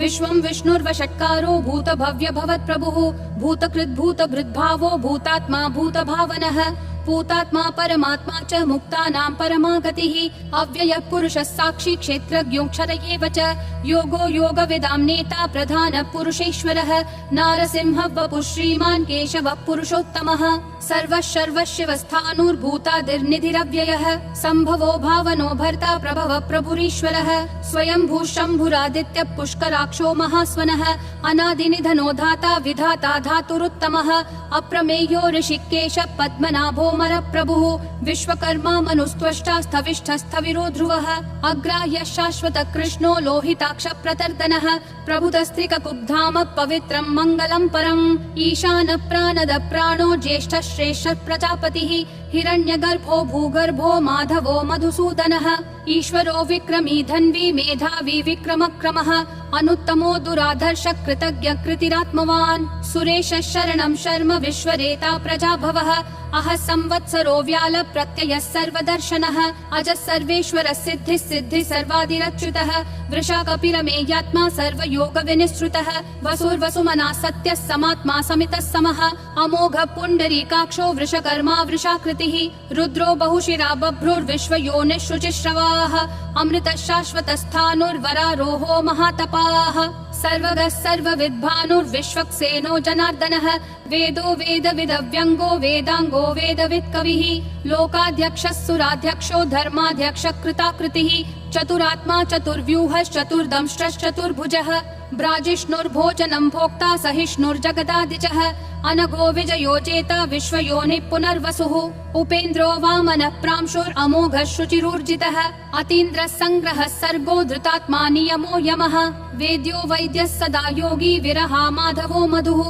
विश्वं विष्णुर्वषट्कारो भूतभव्य भवत्प्रभुः भूतकृद्भूतभृद्भावो भूतात्मा भूतभावनः भूतात्मा परमात्मा च मुक्तानां परमा गतिः अव्ययः पुरुषः साक्षी क्षेत्रज्ञोऽक्षर एव च योगो योगविदां नेता प्रधानः पुरुषेश्वरः नारसिंहः वपुः श्रीमान् केशवः पुरुषोत्तमः सर्वः सर्वशिवस्थाणुर्भूतादिर्निधिरव्ययः सम्भवो भावनो भर्ता प्रभवः प्रभुरीश्वरः स्वयंभू शम्भुरादित्यः पुष्कराक्षो महास्वनः अनादिनिधनो धाता विधाता धातुरुत्तमः अप्रमेयो ऋषिकेशः पद्मनाभो प्रभुः विश्वकर्मा मनुस्त्वष्टा स्थविष्ठस्थविरो ध्रुवः अग्राह्यः शाश्वत कृष्णो लोहिताक्ष प्रतर्दनः प्रभुतस्त्रिककुब्धाम पवित्रं मङ्गलं परम् ईशान प्राणद प्राणो ज्येष्ठ श्रेष्ठ प्रजापतिः हिरण्यगर्भो भूगर्भो माधवो मधुसूदनः ईश्वरो विक्रमी धन्वी मेधावी विक्रमक्रमः अनुत्तमो दुराधर्ष कृतज्ञ कृतिरात्मवान् सुरेश शरणं शर्म विश्वरेता प्रजाभवः अह संवत्सरो व्याल प्रत्ययः सर्वदर्शनः अजः सर्वेश्वर सिद्धिः सिद्धि सर्वादिरच्युतः वृषा कपिरमेयात्मा सर्वयोग विनिसृतः वसुर्वसुमना सत्यः समात्मा समितः समः अमोघ पुण्डरीकाक्षो वृषकर्मा वृषाकृतिः रुद्रो बहुशिरा बभ्रुर्विश्वयोनिः शुचिश्रवाः अमृतः शाश्वतस्थाणुर्वरारोहो महातपाः सर्वगः सर्वविद्भानुर्विश्वक्सेनो जनार्दनः वेदो वेदविदव्यङ्गो वेदाङ्गो वेदवित्कविः लोकाध्यक्षः सुराध्यक्षो धर्माध्यक्ष कृताकृतिः चतुरात्मा चतुर्व्यूहश्चतुर्दंष्ट्रश्चतुर्भुजः ब्राजिष्णुर्भोजनं भोक्ता सहिष्णुर्जगदादिजः अनघो विजयो जेता विश्वयोनिः पुनर्वसुः उपेन्द्रो वामनः प्रांशुरमोघः शुचिरूर्जितः अतीन्द्रः सङ्ग्रहः सर्गो धृतात्मा नियमो यमः वेद्यो वैद्यः सदा योगी विरहा माधवो मधुः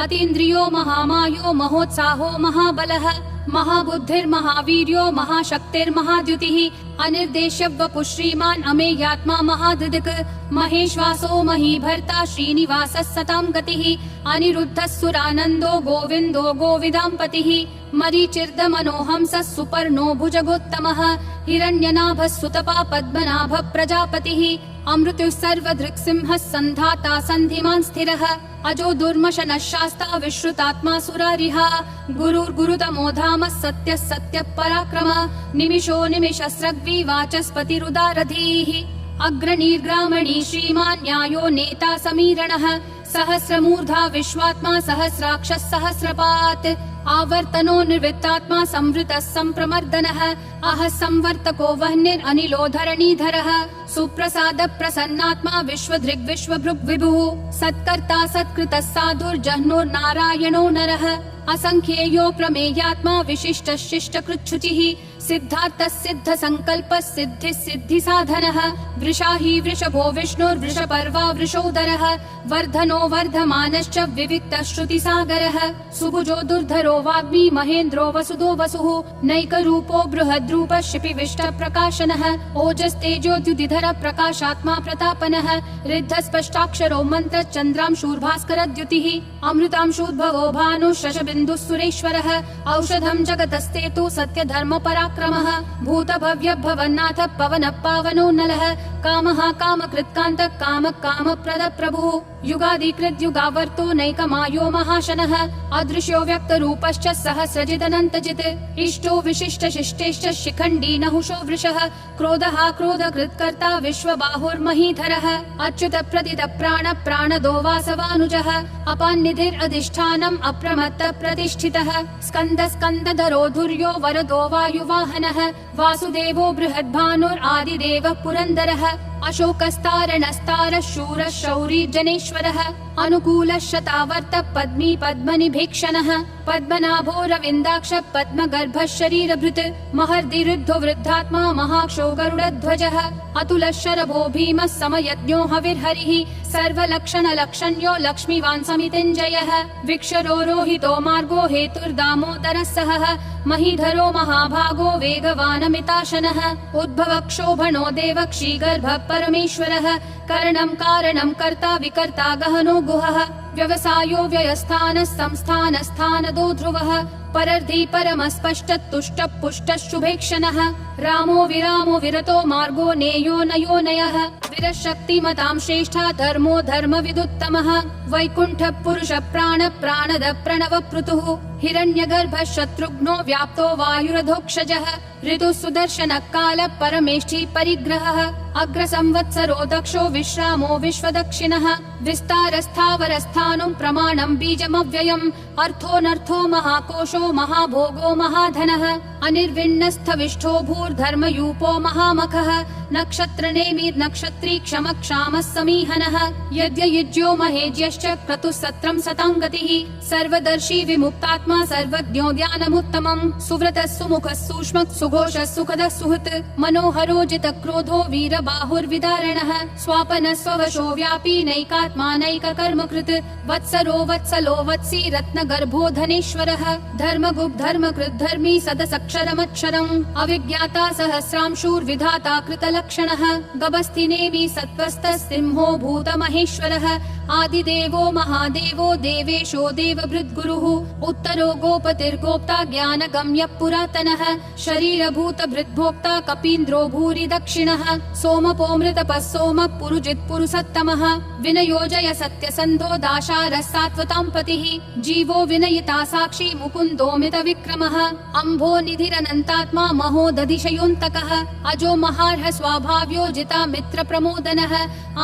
अतीन्द्रियो महामायो महोत्साहो महाबलः महाबुद्धिर्महावीर्यो महाशक्तिर्महाद्युतिः अनिर्देश्य वपुः श्रीमान् अमेयात्मा महाधृदिक् महेश्वासो महीभर्ता श्रीनिवासः सतां गतिः अनिरुद्धः सुरानन्दो गोविन्दो गोविदाम्पतिः मरीचिर्दमनोहंसः सुपर्णो भुजगोत्तमः हिरण्यनाभः सुतपा पद्मनाभः प्रजापतिः अमृत्युः सर्वधृक्सिंहः सन्धाता सन्धिमान् स्थिरः अजो दुर्मशनः शास्ता विश्रुतात्मा सुरारिः गुरुर्गुरुतमो धामः सत्यः सत्यः पराक्रमः निमिषो निमिषस्रग्वी वाचस्पतिरुदारधीः अग्रणीर्ग्रामणी श्रीमान् न्यायो नेता समीरणः सहस्रमूर्धा विश्वात्मा सहस्राक्षः सहस्रपात् आवर्तनो निर्वृत्तात्मा संवृतः सम्प्रमर्दनः अह संवर्तको वह्निरनिलो धरणीधरः सुप्रसाद प्रसन्नात्मा विश्वधृग्विश्वभृग् विभुः सत्कर्ता सत्कृतः साधुर्जह्नुर्नारायणो नरः असंख्येयो प्रमेयात्मा विशिष्ट शिष्ट कृच्छुचिः सिद्धार्थः सिद्ध संकल्पः सिद्धि सिद्धि साधनः वृषाही वृषभो विष्णुर्वृषपर्वा वृषोदरः वर्धनो वर्धमानश्च विविक्तः श्रुतिसागरः सुभुजो दुर्धरो वाग्मी महेन्द्रो वसुदो वसुः नैकरूपो बृहद्रूपः शिपिविष्ट प्रकाशनः ओजस्तेजोद्युतिधर प्रकाशात्मा प्रतापनः रिद्धस्पष्टाक्षरो मन्त्र चन्द्रांशूर्भास्करद्युतिः अमृतांशूद्भवो भानुः शशबिन्दुः सुरेश्वरः औषधं जगतस्तेतु सत्यधर्म पराक्रमः भूतभव्य भवन्नाथ पवनः पावनो नलः कामः कामकृत्कान्तः कामः कामप्रद प्रभुः युगादिकृत् युगावर्तो नैकमायो महाशनः अदृश्यो व्यक्तरूपश्च सहस्रजिदनन्तजित् इष्टो विशिष्ट शिष्टेश्च शिखण्डी नहुषो वृषः क्रोधः क्रोधकृत्कर्ता विश्वबाहुर्महीधरः अच्युत प्रदित प्राण प्राणदो वासवानुजः अपान्निधिरधिष्ठानम् अप्रमत्त प्रतिष्ठितः स्कन्द स्कन्दधरो धुर्यो वरदो वायुवाहनः वासुदेवो बृहद्भानुरादिदेवः पुरन्दरः अशोकस्तारणस्तारः शूरः शौरी जनेश्वरः अनुकूलः शतावर्त पद्मी पद्मनिभीक्षणः पद्मनाभो रविन्दाक्ष पद्मगर्भः शरीरभृत् महर्दिरुद्धो वृद्धात्मा महाक्षो गरुडध्वजः अतुलः शरभो भीमः समयज्ञो हविर्हरिः सर्वलक्षणलक्षण्यो लक्ष्मीवान् समितिञ्जयः विक्षरो रोहितो मार्गो हेतुर्दामोदरः सहः महीधरो महाभागो वेगवानमिताशनः उद्भवक्षोभणो देवक्षीगर्भः परमेश्वरः करणं कारणं कर्ता विकर्ता गहनो गुहः व्यवसायो व्ययस्थानः संस्थानस्थानदो ध्रुवः परर्धि परमस्पष्टः तुष्टः पुष्टः शुभेक्षणः रामो विरामो विरतो मार्गो नेयो नयो नयः विरशक्तिमतां श्रेष्ठा धर्मो धर्मविदुत्तमः वैकुण्ठः पुरुषः प्राणः प्राणद प्रणव पृथुः हिरण्यगर्भः शत्रुघ्नो व्याप्तो वायुरधोक्षजः ऋतुः सुदर्शनः कालः परमेष्ठी परिग्रहः अग्रसंवत्सरो दक्षो विश्रामो विश्वदक्षिणः विस्तारस्थावरस्थानं प्रमाणं बीजमव्ययम् अर्थोऽनर्थो महाकोशो महाभोगो महाधनः अनिर्विण्णस्थविष्ठो भूर्धर्मयूपो महामखः नक्षत्रनेमिर्नक्षत्री क्षमः क्षामः समीहनः यद्ययुज्यो महेज्यश्च क्रतुः सत्रं सतां गतिः सर्वदर्शी विमुक्तात्मा सर्वज्ञो ज्ञानमुत्तमम् सुव्रतः सुमुखः सूक्ष्मः सुघोषः सुखदः सुहृत् मनोहरो जितक्रोधो वीरबाहुर्विदारणः स्वापनः स्ववशो व्यापी नैकात्मा नैककर्मकृत् वत्सरो वत्सलो वत्सी रत्नगर्भो धनेश्वरः धर्मगुप् धर्मकृत् धर्मी सदसक्षरमक्षरम् अविज्ञाता सहस्रांशूर्विधाता कृतलक्षणः गभस्तिनेमि सत्त्वस्तः सिंहो भूतमहेश्वरः आदिदेवो महादेवो देवेशो देवभृद्गुरुः उत्तरो गोपतिर्गोप्ता ज्ञानगम्यः पुरातनः शरीरभूतभृद्भोक्ता कपीन्द्रो भूरि दक्षिणः सोमपोमृतपः सोमः पुरुजित् पुरुषोत्तमः विनयोजय सत्यसन्धो दाशारः सात्वतां पतिः जीवो विनयिता साक्षी मुकुन्दोमित विक्रमः अम्भो निधिरनन्तात्मा महोदधिशयोऽन्तकः अजो महार्ह स्वाभाव्यो जिता मित्र प्रमोदनः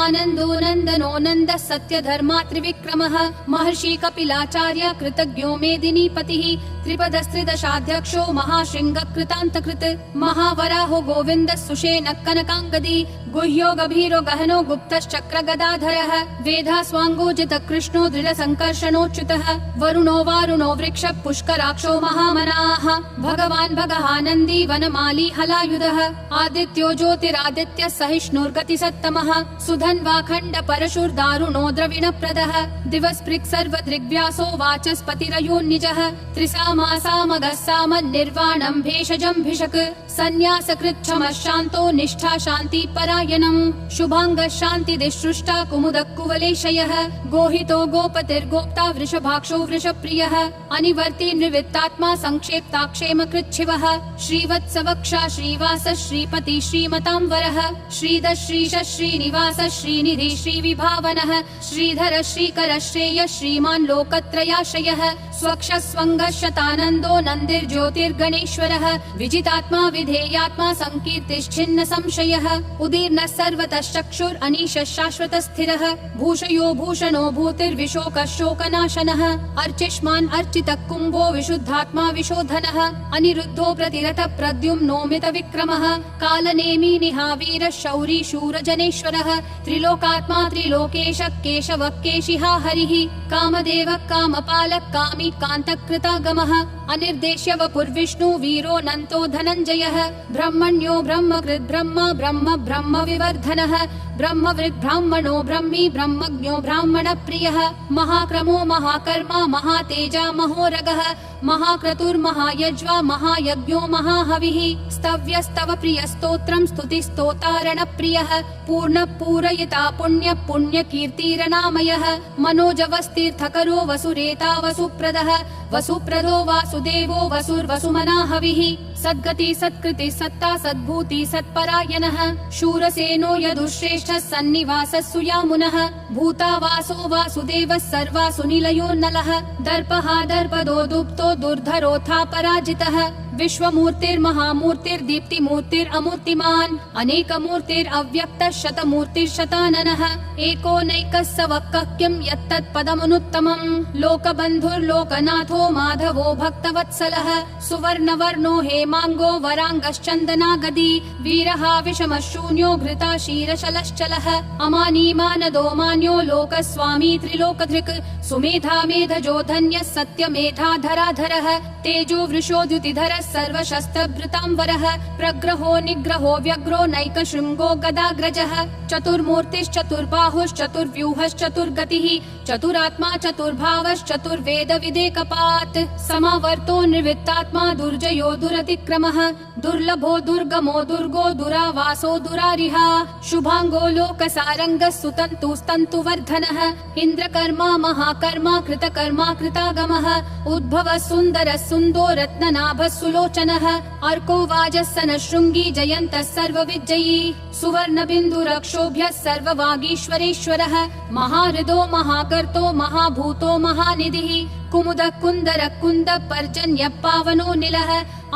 आनन्दो नन्दनो नन्दः सत्यधर्मा त्रिविक्रमः महर्षि कपिलाचार्य कृतज्ञो मेदिनीपतिः त्रिपदस्त्रिदशाध्यक्षो महाशृङ्ग कृतान्तकृत् महावराहो गोविन्दः सुषेणः कनकाङ्गदी गुह्यो गभीरो गहनो गुप्तश्चक्र गदाधरः वेधास्वाङ्गोजित कृष्णो दृढसङ्कर्षणोच्युतः वरुणो वारुणो वृक्ष पुष्कराक्षो महामनाः भगवान् भगहानन्दी वनमाली हलायुधः आदित्यो ज्योतिरादित्य सहिष्णुर्गतिसत्तमः सुधन्वाखण्ड परशुर्दारुणो द्रविणप्रदः दिवस्पृक् सर्वदृग्व्यासो वाचस्पतिरयोन्निजः त्रिसामासामगः सामन्निर्वाणं भेषजं भिषक् सन्न्यासकृच्छमः शान्तो निष्ठा शान्ति परायणम् शुभाङ्गः शान्तिदिसृष्टा कुमुदः कुवलेशयः गोहितो गोपतिर्गोप्ता वृषभाक्षो वृषप्रियः अनिवर्ति निवृत्तात्मा संक्षेप्ता क्षेमकृच्छिवः श्रीवत्सवक्षा श्रीवास श्रीपति श्रीमतां वरः श्रीधर श्रीश श्रीनिवास श्रीनिधि श्रीविभावनः श्रीधर श्रीकर श्रेय श्रीमान् लोकत्रयाश्रयः स्वक्ष स्वङ्ग शतानन्दो नन्दिर्ज्योतिर्गणेश्वरः विजितात्मा विधेयात्मा संकीर्तिश्छिन्न संशयः उदीर्णः सर्वतः चक्षुर् अनीशः शाश्वतः स्थिरः भूषयो भूषणो भूतिर्विशोकः शोकनाशनः अर्चिष्मान् अर्चितः कुम्भो विशुद्धात्मा विशोधनः अनिरुद्धो प्रतिरथ प्रद्युम्नोमित विक्रमः कालनेमी निहावीरः शौरी शूरजनेश्वरः त्रिलोकात्मा त्रिलोकेश केशवः केशिहा हरिः कामदेवः कामपालः कामी कान्तकृतागमः अनिर्देश्य वपुर्विष्णु वीरो नन्तो धनञ्जयः ब्रह्मण्यो ब्रह्मकृत् ब्रह्म ब्रह्म ब्रह्म विवर्धनः ब्रह्मवृद् ब्राह्मणो ब्रह्मी ब्रह्मज्ञो ब्राह्मण प्रियः महाक्रमो महाकर्मा महातेजा महोरगः महाक्रतुर्महायज्वा महायज्ञो महाहविः स्तव्यस्तव प्रिय स्तोत्रं स्तुतिस्तोतारण प्रियः पूर्ण पूरयिता पुण्य पुण्य कीर्तिरनामयः मनोजवस्तीर्थकरो वसुरेता वसुप्रदः वसुप्रदो वासुदेवो वसुर्वसुमनाहविः सद्गति सत्कृति सत्ता सद्भूति सत्परायणः शूरसेनो यदुश्रेष्ठः सन्निवासः सुयामुनः भूतावासो वासुदेवः सर्वासु निलयोर्नलः दर्पः दर्पदो दुप्तो दुर्धरोऽथा पराजितः विश्वमूर्तिर्महामूर्तिर्दीप्तिमूर्तिरमूर्तिमान् अनेकमूर्तिरव्यक्तः शतमूर्तिर्शताननः एकोनैकः स वक्कः किं यत्तत्पदमनुत्तमम् लोकबन्धुर्लोकनाथो माधवो भक्तवत्सलः सुवर्णवर्णो हेमाङ्गो वराङ्गश्चन्दनागदी वीरः विषमः शून्यो घृता क्षीरशलश्चलः अमानीमानदो मान्यो लोकस्वामी त्रिलोकधृक् सुमेधा मेधजो धन्यः सत्यमेधाधराधरः तेजो वृषोद्युतिधरः सर्वशस्त्रभृतांवरः प्रग्रहो निग्रहो व्यग्रो नैकशृङ्गो गदाग्रजः चतुर्मूर्तिश्चतुर्बाहुश्चतुर्व्यूहश्चतुर्गतिः चतुरात्मा चतुर्भावश्चतुर्वेद विदेकपात् समावर्तो निर्वृत्तात्मा दुर्जयो दुरतिक्रमः दुर्लभो दुर्गमो दुर्गो दुरावासो दुरारिहा शुभाङ्गो लोकसारङ्गः सुतन्तुस्तन्तु ऋतुवर्धनः इन्द्रकर्मा महाकर्मा कृतकर्मा कृतागमः उद्भवः सुन्दरः सुन्दो रत्ननाभः सुलोचनः अर्को वाजस्सनः शृङ्गी जयन्तः सर्वविजयी सुवर्णबिन्दुरक्षोभ्यः सर्ववागीश्वरेश्वरः महाहृदो महाकर्तो महाभूतो महानिधिः कुमुदः कुन्दरः कुन्दः पर्जन्यः पावनो निलः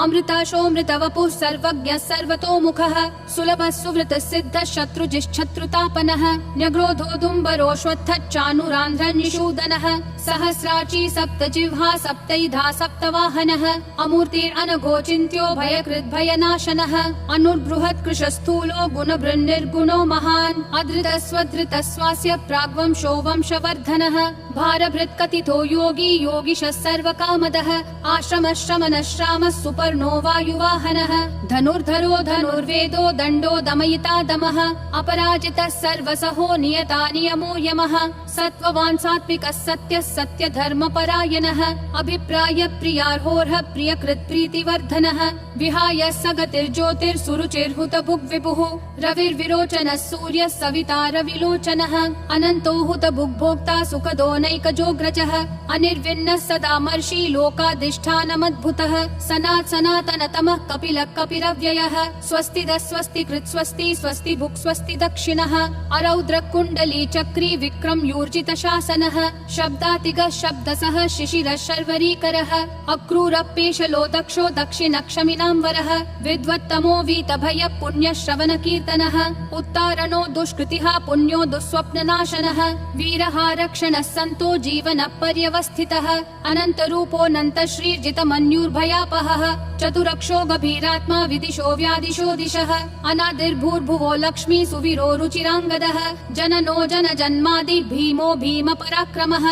अमृताशोऽमृतवपुः सर्वज्ञः सर्वतोमुखः सुलभः सुवृतः सिद्धः शत्रुजिश्शत्रुतापनः न्यग्रोधोदुम्बरोऽश्वत्थः चानुरान्ध्रः निषूदनः सहस्राची सप्तजिह्वा सप्तैधा सप्तवाहनः अमूर्तिरनघोचिन्त्यो भयकृद्भयनाशनः अनुर्बृहत् कृशस्थूलो गुणभृन्निर्गुणो महान् अधृतस्वधृतः स्वास्य प्राग्वंशो वंशवर्धनः भारभृत्कथितो योगी योगिशः सर्वकामदः आश्रमः श्रमणः श्रामः सुपर्णो वायुवाहनः धनुर्धरो धनुर्वेदो दण्डो दमयिता दमः अपराजितः सर्वसहो नियता नियमो यमः सत्त्ववान् सात्विकः सत्यः सत्यधर्मपरायणः अभिप्राय प्रियार्होर्ह प्रियकृत् प्रीतिवर्धनः विहाय सगतिर्ज्योतिर्सुरुचिर्हुतभुग्विभुः रविर्विरोचनः सूर्यः सविता रविलोचनः अनन्तो हुतभुग्भोक्ता सुखदो नैकजोग्रजः अनिर्विन्नः सदामर्षि लोकाधिष्ठानमद्भुतः सनात् सनातनतमः कपिलः कपिरव्ययः स्वस्तिदः स्वस्तिकृत् स्वस्ति स्वस्ति भुक् स्वस्ति दक्षिणः अरौद्र कुण्डली चक्री विक्रम यूर्जित शासनः शब्दातिगः शब्दसः शिशिरः शर्वरीकरः अक्रूरपेशलो दक्षो दक्षिणक्षमिनाम्बरः विद्वत्तमो वीतभय पुण्यश्रवण कीर्तनः उत्तारणो दुष्कृतिः पुण्यो दुःस्वप्ननाशनः वीरः रक्षणः सन्तो जीवनः पर्यवस्थितः अनन्तरूपोऽनन्त श्रीर्जितमन्युर्भयापहः चतुरक्षो गभीरात्मा विदिशो व्यादिशो दिशः अनादिर्भूर्भुवो लक्ष्मी सुवीरो रुचिराङ्गदः जननो जनजन्मादि भीमो भीम पराक्रमः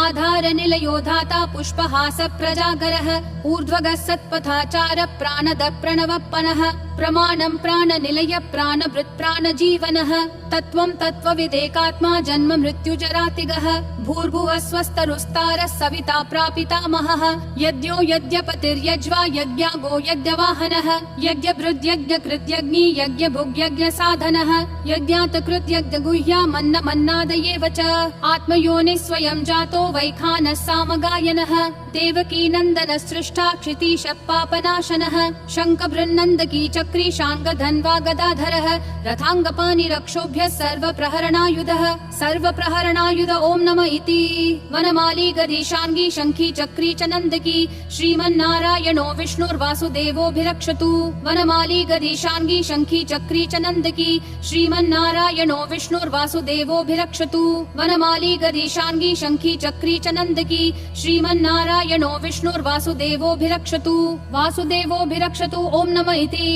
आधार निलयो धाता पुष्पहास प्रजागरः ऊर्ध्वगः सत्पथाचार प्राणद प्रणवप्पनः प्रमाणं प्राणनिलय प्राणभृत् प्राणजीवनः तत्त्वं तत्त्वविदेकात्मा जन्म मृत्युजरातिगः भूर्भुवः स्वस्तरुस्तारः सविता प्रापितामहः यज्ञो यज्ञपतिर्यज्वा यज्ञागो यज्ञवाहनः यज्ञभृद्यज्ञकृत्यग्नि यज्ञभुग्यज्ञसाधनः यज्ञातकृत्यज्ञगुह्यामन्नमन्नादयेव च आत्मयोनिः स्वयं जातो वैखानः सामगायनः देवकी नन्दनः सृष्टा क्षितीशः पापनाशनः शङ्खबृन्नन्दकी चक्री शाङ्गधन्वा गदाधरः रथाङ्गपाणिरक्षोभ्यः सर्वप्रहरणायुधः सर्वप्रहरणायुध ॐ नमः इति वनमाली गदीशाङ्गी शङ्खी चक्री च नन्दकी श्रीमन्नारायणो विष्णुर्वासुदेवोऽभिरक्षतु वनमाली गदीशाङ्गी शङ्खी चक्री च नन्दकी श्रीमन्नारायणो विष्णुर्वासुदेवोऽभिरक्षतु वनमाली गदीशाङ्गी शङ्खी चक्री च नन्दकी श्रीमन्नारायणो विष्णुर्वासुदेवोऽभिरक्षतु वासुदेवोऽभिरक्षतु ॐ नमः इति